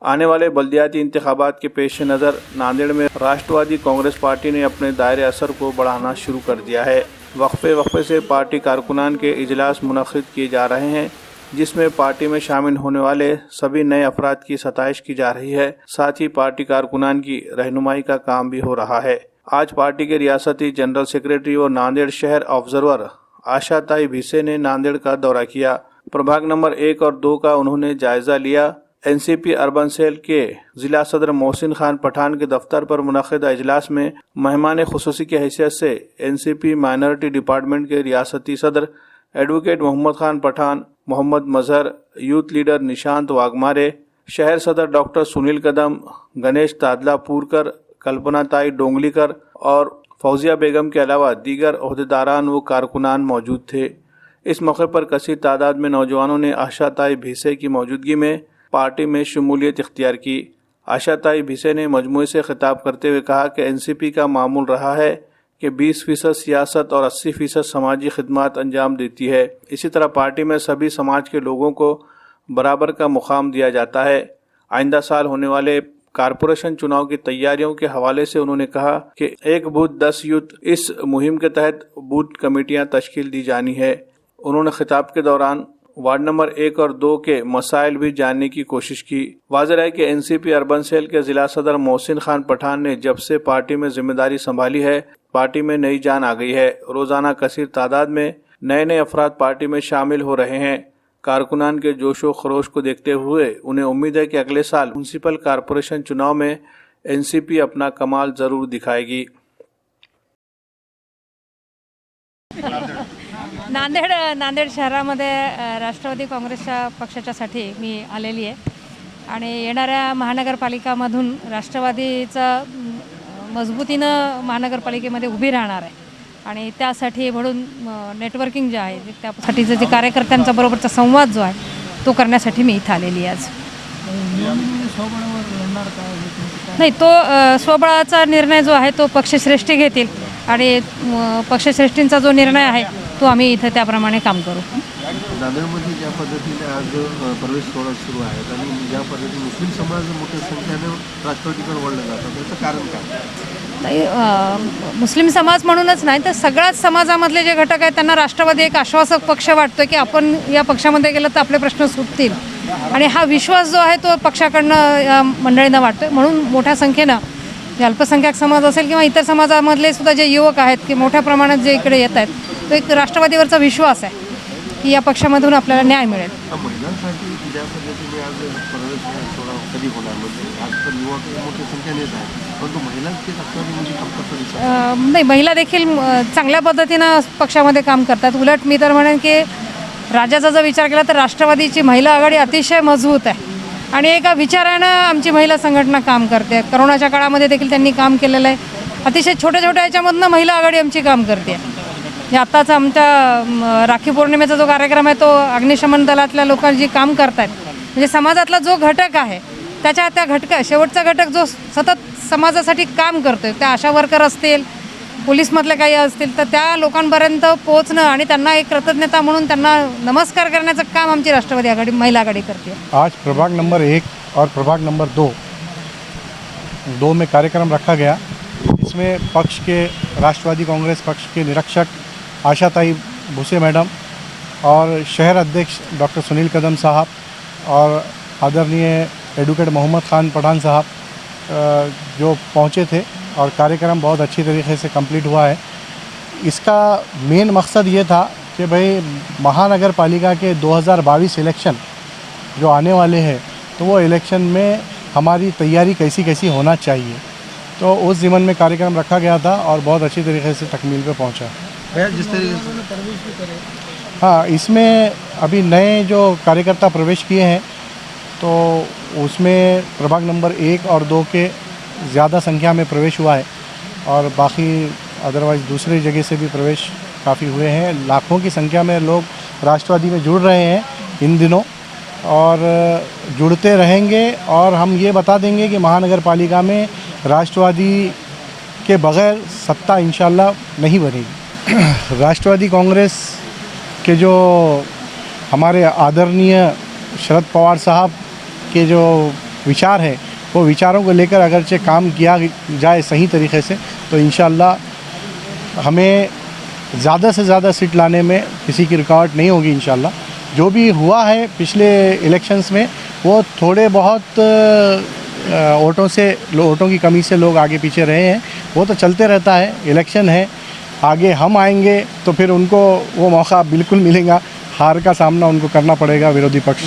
आने वाले बल्दियाती इंतखाबात के पेश नज़र नांदेड़ में राष्ट्रवादी कांग्रेस पार्टी ने अपने दायरे असर को बढ़ाना शुरू कर दिया है। वक्फे से पार्टी कारकुनान के इजलास मुनक़िद किए जा रहे हैं, जिसमें पार्टी में शामिल होने वाले सभी नए अफराद की सताइश की जा रही है। साथ ही पार्टी कारकुनान की रहनुमाई का काम भी हो रहा है। आज पार्टी के रियासती जनरल सेक्रेटरी और नांदेड़ शहर ऑब्जर्वर आशाताई भिसे ने नांदेड़ का दौरा किया। प्रभाग नंबर 1 और 2 का उन्होंने जायजा लिया। एनसीपी अर्बन सेल के जिला सदर मोहसिन खान पठान के दफ्तर पर मुनक़िदा इजलास में मेहमान खुसूसी की हैसियत से एनसीपी माइनॉरिटी डिपार्टमेंट के रियासती सदर एडवोकेट मोहम्मद खान पठान, मोहम्मद मजहर, यूथ लीडर निशांत वाघमारे, शहर सदर डॉक्टर सुनील कदम, गणेश तादलापुरकर, कल्पना ताई डोंगलीकर और फौजिया बेगम के अलावा दीगर ओहदेदारान व कारकुनान मौजूद थे। इस मौके पर कसीर तादाद में नौजवानों ने आशाताई भिसे की मौजूदगी में पार्टी में शमूलियत इख्तियार की। आशाताई भिसे ने मजमूए से खिताब करते हुए कहा कि एनसीपी का मामूल रहा है कि 20% सियासत और 80% समाजी खिदमत अंजाम देती है। इसी तरह पार्टी में सभी समाज के लोगों को बराबर का मुकाम दिया जाता है। आइंदा साल होने वाले कारपोरेशन चुनाव की तैयारियों के हवाले से उन्होंने कहा कि 1 बूथ 10 यूथ इस मुहिम के तहत बूथ कमेटियां तश्कील दी जानी है। उन्होंने खिताब के दौरान वार्ड नंबर 1 और 2 के मसाइल भी जानने की कोशिश की। वाज़ेह है कि एनसीपी अर्बन सेल के जिला सदर मोहसिन खान पठान ने जब से पार्टी में जिम्मेदारी संभाली है, पार्टी में नई जान आ गई है। रोजाना कसीर तादाद में नए अफराद पार्टी में शामिल हो रहे हैं। कारकुनान के जोशो खरोश को देखते हुए उन्हें उम्मीद है कि अगले साल म्युनिसिपल कारपोरेशन चुनाव में एनसीपी अपना कमाल जरूर दिखाएगी। नांदेड शहरामध्ये राष्ट्रवादी काँग्रेसच्या पक्षाच्यासाठी मी आलेली आहे आणि येणाऱ्या महानगरपालिकामधून राष्ट्रवादीचा मजबूतीनं महानगरपालिकेमध्ये उभी राहणार आहे आणि त्यासाठी म्हणून नेटवर्किंग जे आहे त्यासाठीचं जे कार्यकर्त्यांचा बरोबरचा संवाद जो आहे तो करण्यासाठी मी इथं आलेली आहे आज। नाही, तो स्वबळाचा निर्णय जो आहे तो पक्षश्रेष्ठी घेतील आणि पक्षश्रेष्ठींचा जो निर्णय आहे तो आम्ही इथं त्याप्रमाणे काम करू। नांदेडमध्ये ज्या पद्धतीने आज प्रवेश सोहळा सुरू आहे आणि ज्या पद्धतीने मुस्लिम समाज मोठ्या संख्येने राष्ट्रवादीकडे वळला जातात, त्याचं कारण काय? मुस्लिम समाज म्हणूनच नाही तर सगळ्याच समाजामधले जे घटक आहेत त्यांना राष्ट्रवादी एक आश्वासक पक्ष वाटतो की आपण या पक्षामध्ये गेलं तर आपले प्रश्न सुटतील आणि हा विश्वास जो आहे तो पक्षाकडनं या मंडळींना वाटतो। म्हणून मोठ्या संख्येनं जे अल्पसंख्याक समाज असेल किंवा इतर समाजामधले सुद्धा जे युवक आहेत की मोठ्या प्रमाणात जे इकडे येत आहेत तो एक राष्ट्रवादीवरचा विश्वास आहे की या पक्षामधून आपल्याला न्याय मिळेल। महिलांसाठी ज्या पद्धतीने आज प्रवेश सोहळा कधी होणार म्हणजे आज तर युवक मोठ्या संख्येने येत आहेत, परंतु महिलांची राष्ट्रवादीमध्ये काम करतात नाही, महिला देखील चांगल्या पद्धतीनं पक्षामध्ये काम करतात। उलट मी तर म्हणेन की राज्याचा जर विचार केला तर राष्ट्रवादीची महिला आघाडी अतिशय मजबूत आहे आणि एका विचारानं आमची महिला संघटना काम करते। करोनाच्या काळामध्ये देखील त्यांनी काम केलेलं आहे। अतिशय छोट्या याच्यामधनं महिला आघाडी आमची काम करते। आत्ताच आमच्या राखी पौर्णिमेचा जो कार्यक्रम आहे तो अग्निशमन दलातल्या लोकांनी काम करतात म्हणजे समाजातला जो घटक आहे त्या घटका शेवटचा घटक जो सतत समाजासाठी काम करतोय त्या आशा वर्कर असतील, पोलीसमधले काही असतील तर त्या लोकांपर्यंत पोहोचणं आणि त्यांना एक कृतज्ञता म्हणून त्यांना नमस्कार करण्याचं काम आमची राष्ट्रवादी आघाडी महिला आघाडी करते। आज प्रभाग नंबर 1 और प्रभाग नंबर 2 में कार्यक्रम रखा गया। इसमें पक्ष के राष्ट्रवादी कांग्रेस पक्ष के निरीक्षक आशाताई भूसे मैडम और शहर अध्यक्ष डॉक्टर सुनील कदम साहब और आदरणीय एडवोकेट मोहम्मद खान पठान साहब जो पहुँचे थे और कार्यक्रम बहुत अच्छी तरीके से कंप्लीट हुआ है। इसका मेन मकसद ये था कि भाई महानगर पालिका के 2022 इलेक्शन जो आने वाले हैं तो वो इलेक्शन में हमारी तैयारी कैसी होना चाहिए, तो उस ज़िम्मन में कार्यक्रम रखा गया था और बहुत अच्छी तरीके से तकमील पे पहुंचा। जिस तरीके से हाँ, इसमें अभी नए जो कार्यकर्ता प्रवेश किए हैं तो उसमें प्रभाग नंबर 1 और 2 के ज़्यादा संख्या में प्रवेश हुआ है और बाकी अदरवाइज़ दूसरी जगह से भी प्रवेश काफ़ी हुए हैं। लाखों की संख्या में लोग राष्ट्रवादी में जुड़ रहे हैं इन दिनों और जुड़ते रहेंगे और हम ये बता देंगे कि महानगर पालिका में राष्ट्रवादी के बग़ैर सत्ता इंशाल्लाह नहीं बनेगी। राष्ट्रवादी कांग्रेस के जो हमारे आदरणीय शरद पवार साहब के जो विचार है वो विचारों को लेकर अगरचे काम किया जाए सही तरीके से तो इंशाअल्लाह हमें ज़्यादा से ज़्यादा सीट लाने में किसी की रुकावट नहीं होगी इंशाअल्लाह। जो भी हुआ है पिछले इलेक्शंस में वो थोड़े बहुत वोटों की कमी से लोग आगे पीछे रहे हैं, वो तो चलते रहता है। इलेक्शन है, आगे हम आएंगे तो फिर उनको वो मौका बिल्कुल मिलेगा, हार का सामना उनको करना पड़ेगा विरोधी पक्ष।